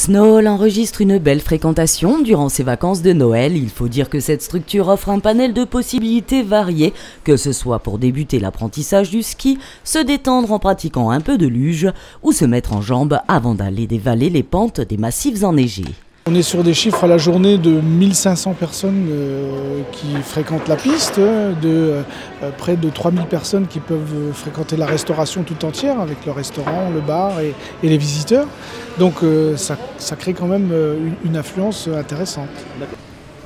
Snowhall enregistre une belle fréquentation durant ses vacances de Noël. Il faut dire que cette structure offre un panel de possibilités variées, que ce soit pour débuter l'apprentissage du ski, se détendre en pratiquant un peu de luge ou se mettre en jambes avant d'aller dévaler les pentes des massifs enneigés. On est sur des chiffres à la journée de 1500 personnes qui fréquentent la piste, de près de 3000 personnes qui peuvent fréquenter la restauration tout entière avec le restaurant, le bar et les visiteurs. Donc ça crée quand même une affluence intéressante.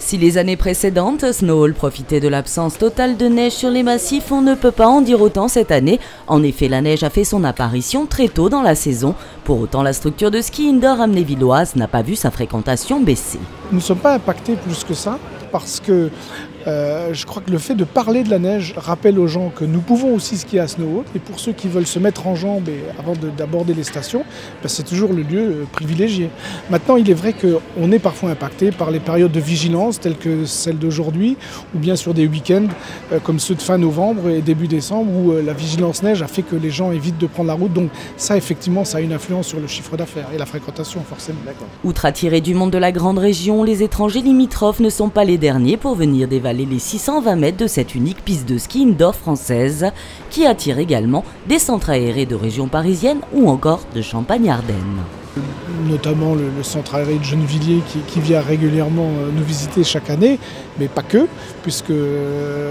Si les années précédentes, Snowhall profitait de l'absence totale de neige sur les massifs, on ne peut pas en dire autant cette année. En effet, la neige a fait son apparition très tôt dans la saison. Pour autant, la structure de ski indoor amnévilloise n'a pas vu sa fréquentation baisser. Nous ne sommes pas impactés plus que ça parce que je crois que le fait de parler de la neige rappelle aux gens que nous pouvons aussi skier à Snowhall. Et pour ceux qui veulent se mettre en jambes avant d'aborder les stations, c'est toujours le lieu privilégié. Maintenant, il est vrai qu'on est parfois impacté par les périodes de vigilance telles que celle d'aujourd'hui, ou bien sur des week-ends comme ceux de fin novembre et début décembre, où la vigilance neige a fait que les gens évitent de prendre la route. Donc ça, effectivement, ça a une influence sur le chiffre d'affaires et la fréquentation, forcément. Outre attirer du monde de la grande région, les étrangers limitrophes ne sont pas les derniers pour venir dévaler les 620 mètres de cette unique piste de ski indoor française qui attire également des centres aérés de région parisienne ou encore de Champagne-Ardenne. Notamment le centre aéré de Gennevilliers qui vient régulièrement nous visiter chaque année, mais pas que, puisque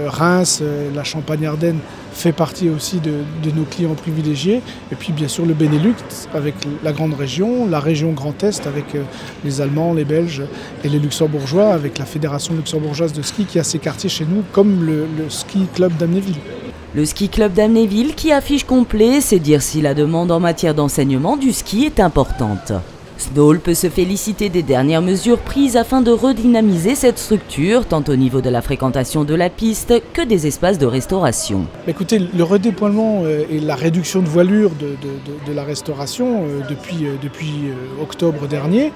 Reims, la Champagne-Ardenne fait partie aussi de nos clients privilégiés, et puis bien sûr le Benelux avec la grande région, la région Grand Est avec les Allemands, les Belges et les Luxembourgeois, avec la Fédération luxembourgeoise de ski qui a ses quartiers chez nous, comme le ski club d'Amnéville. Le ski club d'Amnéville qui affiche complet, c'est dire si la demande en matière d'enseignement du ski est importante. Snowhall peut se féliciter des dernières mesures prises afin de redynamiser cette structure, tant au niveau de la fréquentation de la piste que des espaces de restauration. Écoutez, le redéploiement et la réduction de voilure de la restauration depuis octobre dernier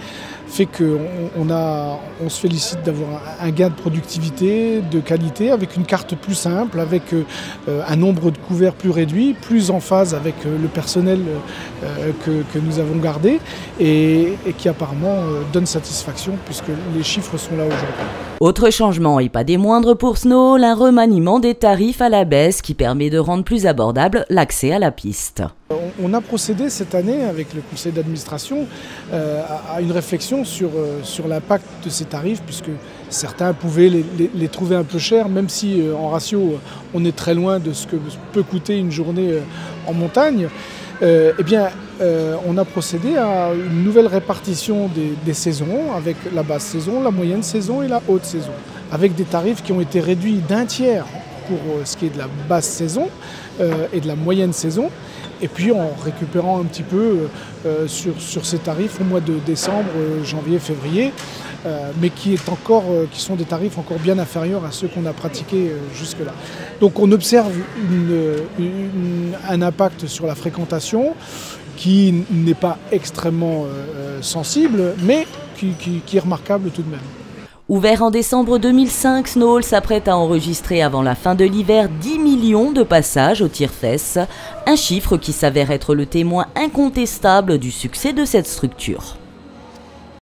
fait qu'on se félicite d'avoir un gain de productivité, de qualité, avec une carte plus simple, avec un nombre de couverts plus réduit, plus en phase avec le personnel que nous avons gardé et qui apparemment donne satisfaction puisque les chiffres sont là aujourd'hui. Autre changement et pas des moindres pour Snowhall, un remaniement des tarifs à la baisse qui permet de rendre plus abordable l'accès à la piste. On a procédé cette année avec le conseil d'administration à une réflexion sur l'impact de ces tarifs puisque certains pouvaient les trouver un peu chers même si en ratio on est très loin de ce que peut coûter une journée en montagne. On a procédé à une nouvelle répartition des saisons avec la basse saison, la moyenne saison et la haute saison avec des tarifs qui ont été réduits d'un tiers pour ce qui est de la basse saison et de la moyenne saison. Et puis en récupérant un petit peu sur ces tarifs au mois de décembre, janvier, février, mais qui sont des tarifs encore bien inférieurs à ceux qu'on a pratiqués jusque-là. Donc on observe un impact sur la fréquentation qui n'est pas extrêmement sensible, mais qui est remarquable tout de même. Ouvert en décembre 2005, Snowhall s'apprête à enregistrer avant la fin de l'hiver 10 millions de passages au tire-fesses, un chiffre qui s'avère être le témoin incontestable du succès de cette structure.